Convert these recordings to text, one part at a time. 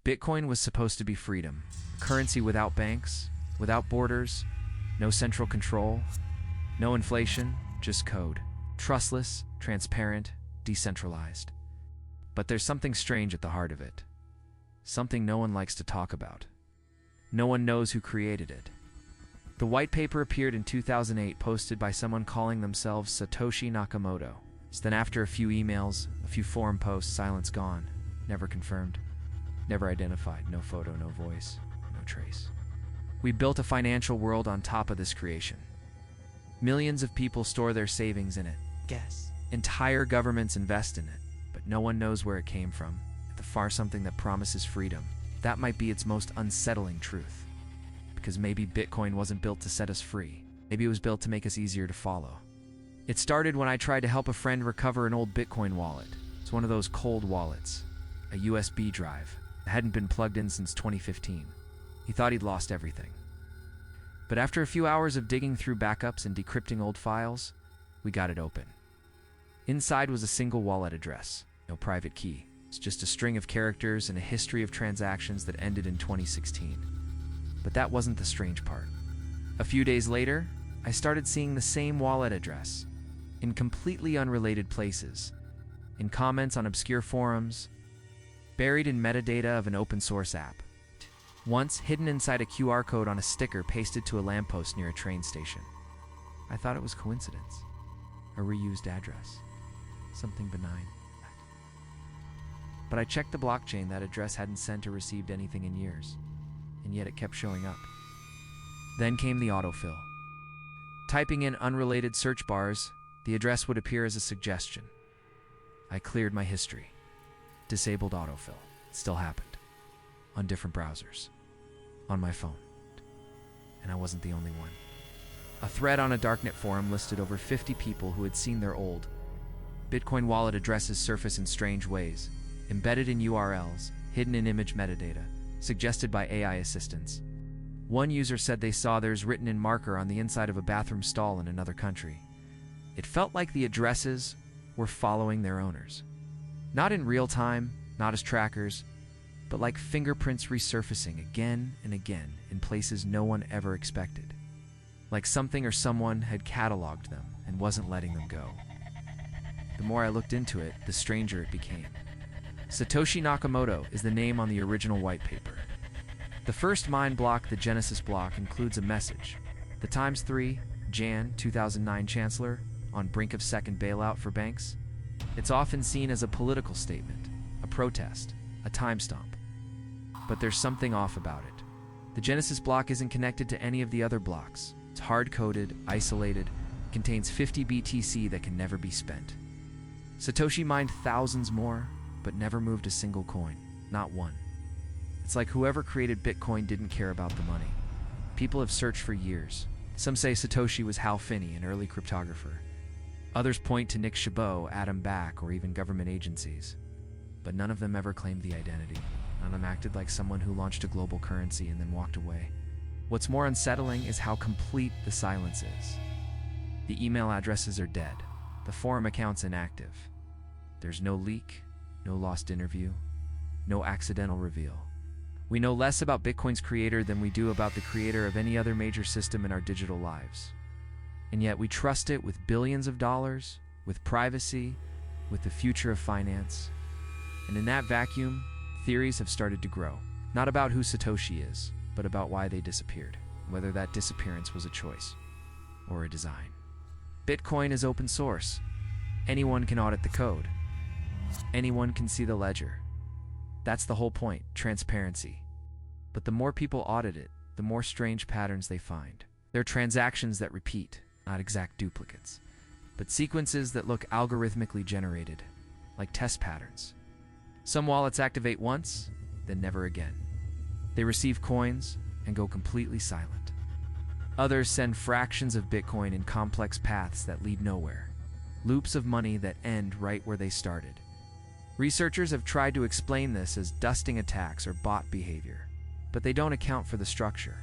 Bitcoin was supposed to be freedom, a currency without banks, without borders, no central control, no inflation, just code. Trustless, transparent, decentralized. But there's something strange at the heart of it. Something no one likes to talk about. No one knows who created it. The white paper appeared in 2008, posted by someone calling themselves Satoshi Nakamoto. Then after a few emails, a few forum posts, silence gone. Never confirmed. Never identified. No photo, no voice, no trace. We built a financial world on top of this creation. Millions of people store their savings in it. Guess. Entire governments invest in it, but no one knows where it came from. If the far something that promises freedom, that might be its most unsettling truth. Because maybe Bitcoin wasn't built to set us free. Maybe it was built to make us easier to follow. It started when I tried to help a friend recover an old Bitcoin wallet. It's one of those cold wallets, a USB drive. It hadn't been plugged in since 2015. He thought he'd lost everything. But after a few hours of digging through backups and decrypting old files, we got it open. Inside was a single wallet address, no private key. It's just a string of characters and a history of transactions that ended in 2016. But that wasn't the strange part. A few days later, I started seeing the same wallet address, in completely unrelated places, in comments on obscure forums, buried in metadata of an open source app, once hidden inside a QR code on a sticker pasted to a lamppost near a train station. I thought it was coincidence, a reused address, something benign. But I checked the blockchain. That address hadn't sent or received anything in years, and yet it kept showing up. Then came the autofill. Typing in unrelated search bars, the address would appear as a suggestion. I cleared my history. Disabled autofill. It still happened. On different browsers. On my phone. And I wasn't the only one. A thread on a darknet forum listed over 50 people who had seen their old Bitcoin wallet addresses surface in strange ways, embedded in URLs, hidden in image metadata, suggested by AI assistants. One user said they saw theirs written in marker on the inside of a bathroom stall in another country. It felt like the addresses were following their owners. Not in real time, not as trackers, but like fingerprints resurfacing again and again in places no one ever expected. Like something or someone had cataloged them and wasn't letting them go. The more I looked into it, the stranger it became. Satoshi Nakamoto is the name on the original white paper. The first mine block, the Genesis block, includes a message. The Times 3, Jan 2009 Chancellor, on brink of second bailout for banks. It's often seen as a political statement, a protest, a time stomp. But there's something off about it. The Genesis block isn't connected to any of the other blocks. It's hard-coded, isolated, contains 50 BTC that can never be spent. Satoshi mined thousands more, but never moved a single coin, not one. It's like whoever created Bitcoin didn't care about the money. People have searched for years. Some say Satoshi was Hal Finney, an early cryptographer. Others point to Nick Chabot, Adam Back, or even government agencies. But none of them ever claimed the identity. None of them acted like someone who launched a global currency and then walked away. What's more unsettling is how complete the silence is. The email addresses are dead. The forum accounts inactive. There's no leak, no lost interview, no accidental reveal. We know less about Bitcoin's creator than we do about the creator of any other major system in our digital lives. And yet we trust it with billions of dollars, with privacy, with the future of finance. And in that vacuum, theories have started to grow. Not about who Satoshi is, but about why they disappeared, whether that disappearance was a choice or a design. Bitcoin is open source. Anyone can audit the code. Anyone can see the ledger. That's the whole point, transparency. But the more people audit it, the more strange patterns they find. There are transactions that repeat, not exact duplicates, but sequences that look algorithmically generated, like test patterns. Some wallets activate once, then never again. They receive coins and go completely silent. Others send fractions of Bitcoin in complex paths that lead nowhere, loops of money that end right where they started. Researchers have tried to explain this as dusting attacks or bot behavior, but they don't account for the structure.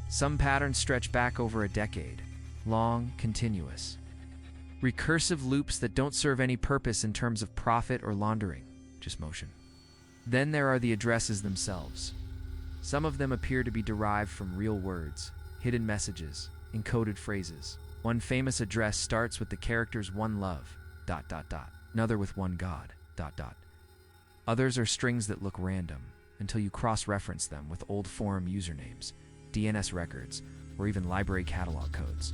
Some patterns stretch back over a decade, long, continuous. Recursive loops that don't serve any purpose in terms of profit or laundering, just motion. Then there are the addresses themselves. Some of them appear to be derived from real words, hidden messages, encoded phrases. One famous address starts with the characters one love, ... another with one God, ... Others are strings that look random, until you cross-reference them with old forum usernames, DNS records, or even library catalog codes.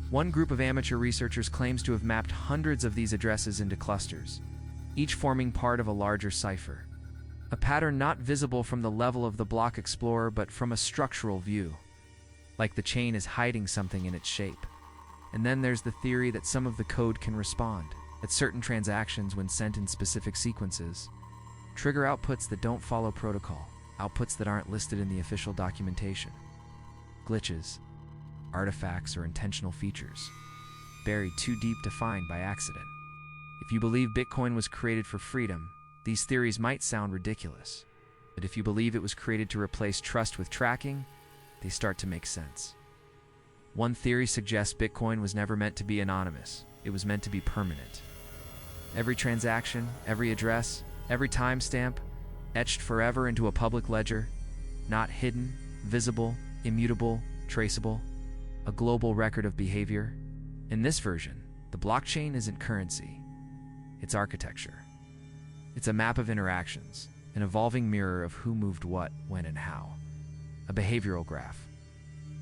One group of amateur researchers claims to have mapped hundreds of these addresses into clusters, each forming part of a larger cipher. A pattern not visible from the level of the block explorer but from a structural view, like the chain is hiding something in its shape. And then there's the theory that some of the code can respond, that certain transactions, when sent in specific sequences, trigger outputs that don't follow protocol, outputs that aren't listed in the official documentation. Glitches, artifacts, or intentional features, buried too deep to find by accident. If you believe Bitcoin was created for freedom, these theories might sound ridiculous. But if you believe it was created to replace trust with tracking, they start to make sense. One theory suggests Bitcoin was never meant to be anonymous. It was meant to be permanent. Every transaction, every address, every timestamp, etched forever into a public ledger, not hidden, visible, immutable, traceable, a global record of behavior. In this version, the blockchain isn't currency, it's architecture. It's a map of interactions, an evolving mirror of who moved what, when, and how. A behavioral graph.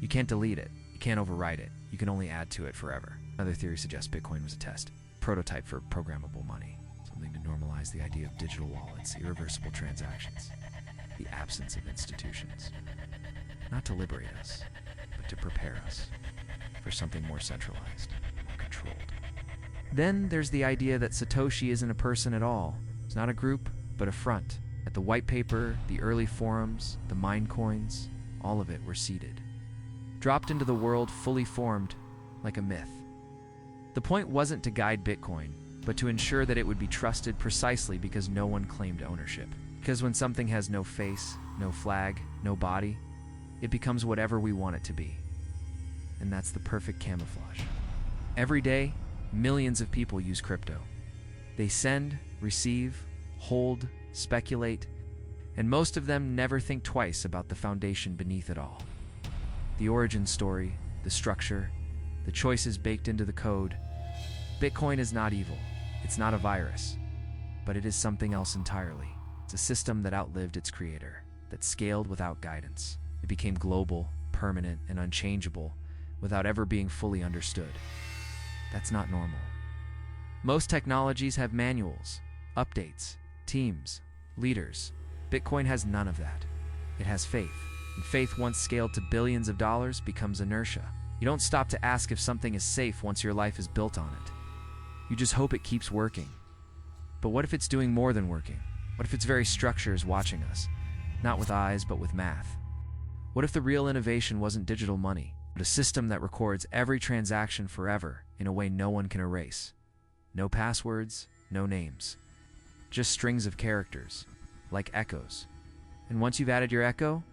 You can't delete it, you can't overwrite it, you can only add to it forever. Another theory suggests Bitcoin was a test, prototype for programmable money, something to normalize the idea of digital wallets, irreversible transactions, the absence of institutions. Not to liberate us, but to prepare us for something more centralized, more controlled. Then there's the idea that Satoshi isn't a person at all. It's not a group, but a front. At the white paper, the early forums, the mine coins, all of it were seeded. Dropped into the world fully formed, like a myth. The point wasn't to guide Bitcoin, but to ensure that it would be trusted precisely because no one claimed ownership. Because when something has no face, no flag, no body, it becomes whatever we want it to be. And that's the perfect camouflage. Every day, millions of people use crypto. They send, receive, hold, speculate, and most of them never think twice about the foundation beneath it all. The origin story, the structure, the choices baked into the code. Bitcoin is not evil. It's not a virus. But it is something else entirely. It's a system that outlived its creator, that scaled without guidance. It became global, permanent, and unchangeable without ever being fully understood. That's not normal. Most technologies have manuals, updates, teams, leaders. Bitcoin has none of that. It has faith. And faith, once scaled to billions of dollars, becomes inertia. You don't stop to ask if something is safe once your life is built on it. You just hope it keeps working. But what if it's doing more than working? What if its very structure is watching us? Not with eyes, but with math. What if the real innovation wasn't digital money, but a system that records every transaction forever in a way no one can erase? No passwords, no names. Just strings of characters, like echoes. And once you've added your echo,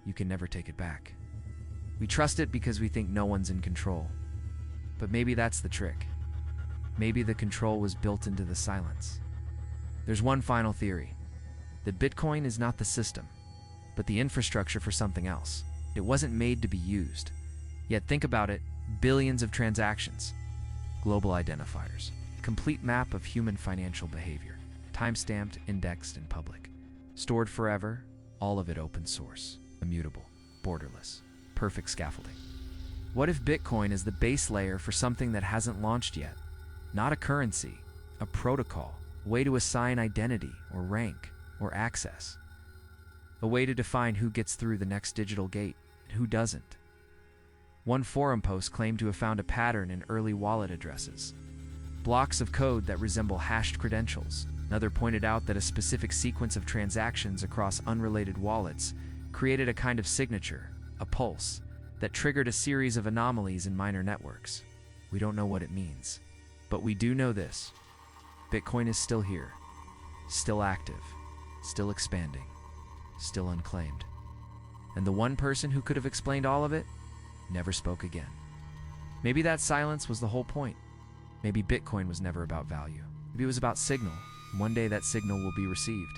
you can never take it back. We trust it because we think no one's in control. But maybe that's the trick. Maybe the control was built into the silence. There's one final theory, that Bitcoin is not the system, but the infrastructure for something else. It wasn't made to be used. Yet think about it, billions of transactions, global identifiers, complete map of human financial behavior, time-stamped, indexed, and public, stored forever, all of it open source, immutable, borderless, perfect scaffolding. What if Bitcoin is the base layer for something that hasn't launched yet? Not a currency, a protocol, a way to assign identity or rank or access, a way to define who gets through the next digital gate and who doesn't. One forum post claimed to have found a pattern in early wallet addresses, blocks of code that resemble hashed credentials. Another pointed out that a specific sequence of transactions across unrelated wallets created a kind of signature, a pulse, that triggered a series of anomalies in minor networks. We don't know what it means, but we do know this. Bitcoin is still here, still active, still expanding, still unclaimed. And the one person who could have explained all of it never spoke again. Maybe that silence was the whole point. Maybe Bitcoin was never about value. Maybe it was about signal. One day that signal will be received.